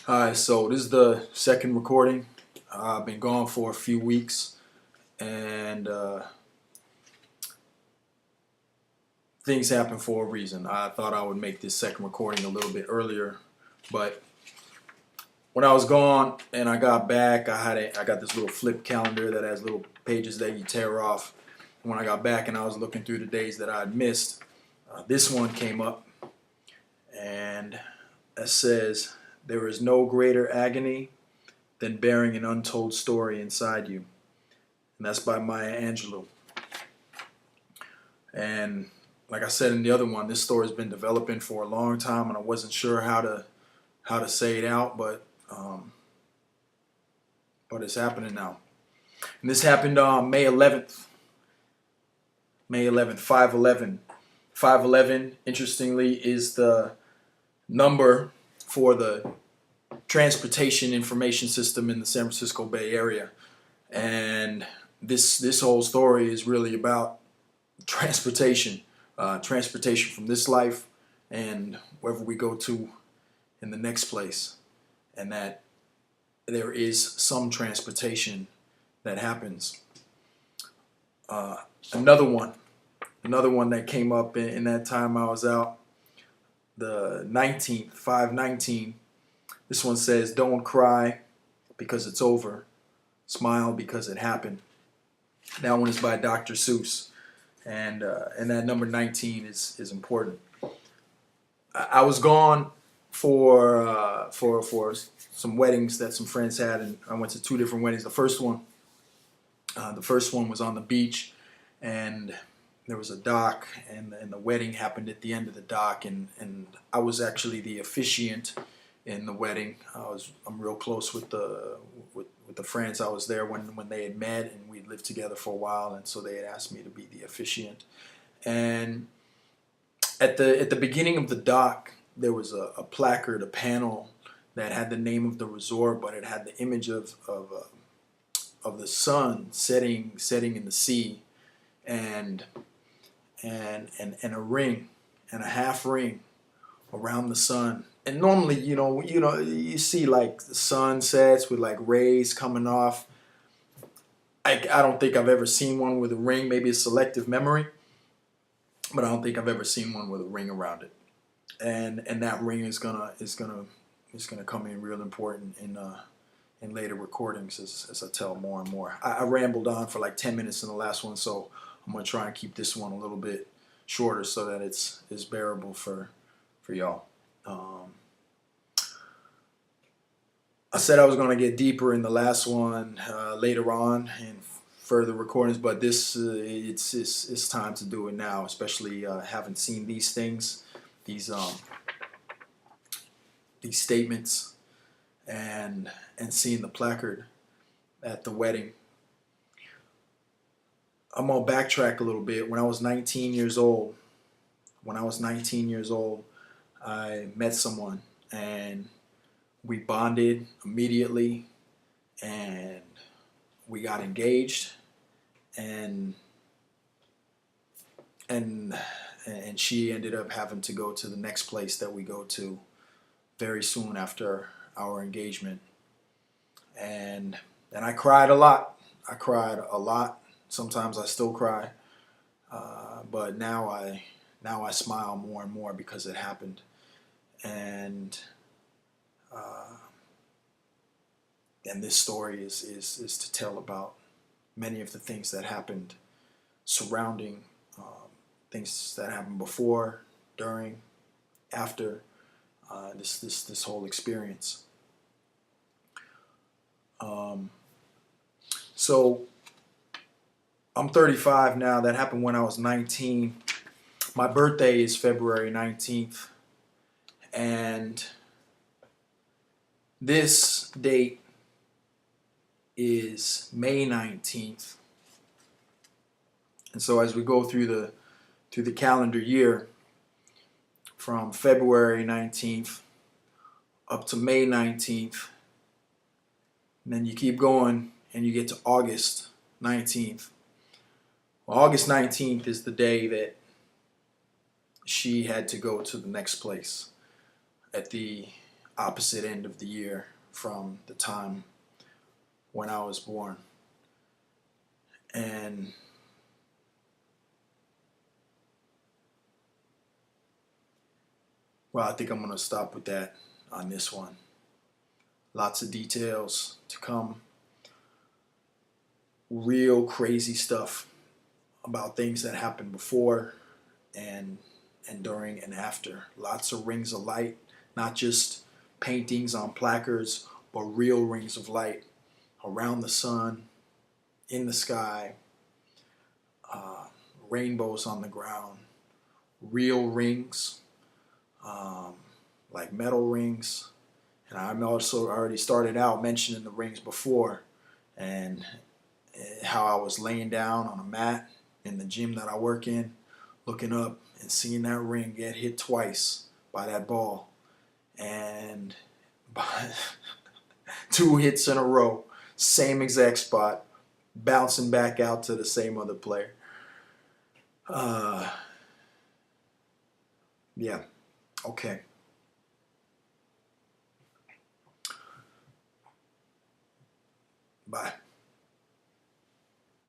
Hi, so this is the second recording. I've been gone for a few weeks, and things happen for a reason. I thought I would make this second recording a little bit earlier, but when I was gone and I got back, I got this little flip calendar that has little pages that you tear off. And when I got back and I was looking through the days that I'd missed, this one came up, and it says, "There is no greater agony than bearing an untold story inside you." And that's by Maya Angelou. And like I said in the other one, this story's been developing for a long time, and I wasn't sure how to say it out, but it's happening now. And this happened on May 11th. May 11th, 5/11. 5/11, interestingly, is the number for the transportation information system in the San Francisco Bay Area. And this whole story is really about transportation, transportation from this life and wherever we go to in the next place, and that there is some transportation that happens. Uh, another one, another one that came up in that time I was out, the 19th, 5/19. This one says, "Don't cry because it's over. Smile because it happened." That one is by Dr. Seuss, and that number 19 is important. I was gone for some weddings that some friends had, and I went to two different weddings. The first one was on the beach, and there was a dock, and the wedding happened at the end of the dock, and I was actually the officiant in the wedding. I'm real close with the friends. I was there when they had met, and we'd lived together for a while, and so they had asked me to be the officiant. And at the beginning of the dock, there was a placard, a panel that had the name of the resort, but it had the image of the sun setting in the sea, and a ring, and a half ring around the sun. And normally, you see like the sunsets with like rays coming off. I don't think I've ever seen one with a ring. Maybe it's selective memory, but I don't think I've ever seen one with a ring around it. And that ring is gonna come in real important in later recordings as I tell more and more. I rambled on for like 10 minutes in the last one, so I'm gonna try and keep this one a little bit shorter so that it's bearable for y'all. I said I was going to get deeper in the last one later on in further recordings, but this it's time to do it now, especially having seen these things, these statements, and seeing the placard at the wedding. I'm gonna backtrack a little bit. When I was 19 years old, I met someone, and we bonded immediately, and we got engaged, and and and she ended up having to go to the next place that we go to very soon after our engagement. And I cried a lot. I cried a lot. Sometimes I still cry, but now I smile more and more because it happened. And uh, and this story is to tell about many of the things that happened surrounding things that happened before, during, after this whole experience. Um, so I'm 35 now. That happened when I was 19. My birthday is February 19th, and this date is May 19th. And so as we go through the calendar year, from February 19th up to May 19th, and then you keep going and you get to August 19th. Well, August 19th is the day that she had to go to the next place. opposite end of the year from the time when I was born. And well, I think I'm going to stop with that on this one. Lots of details to come. Real crazy stuff about things that happened before and during and after. Lots of rings of light, not just paintings on placards, but real rings of light around the sun, in the sky, rainbows on the ground, real rings, like metal rings. And I'm also already started out mentioning the rings before, and how I was laying down on a mat in the gym that I work in, looking up and seeing that ring get hit twice by that ball, and by 2 hits in a row, same exact spot, bouncing back out to the same other player. Yeah, okay. Bye.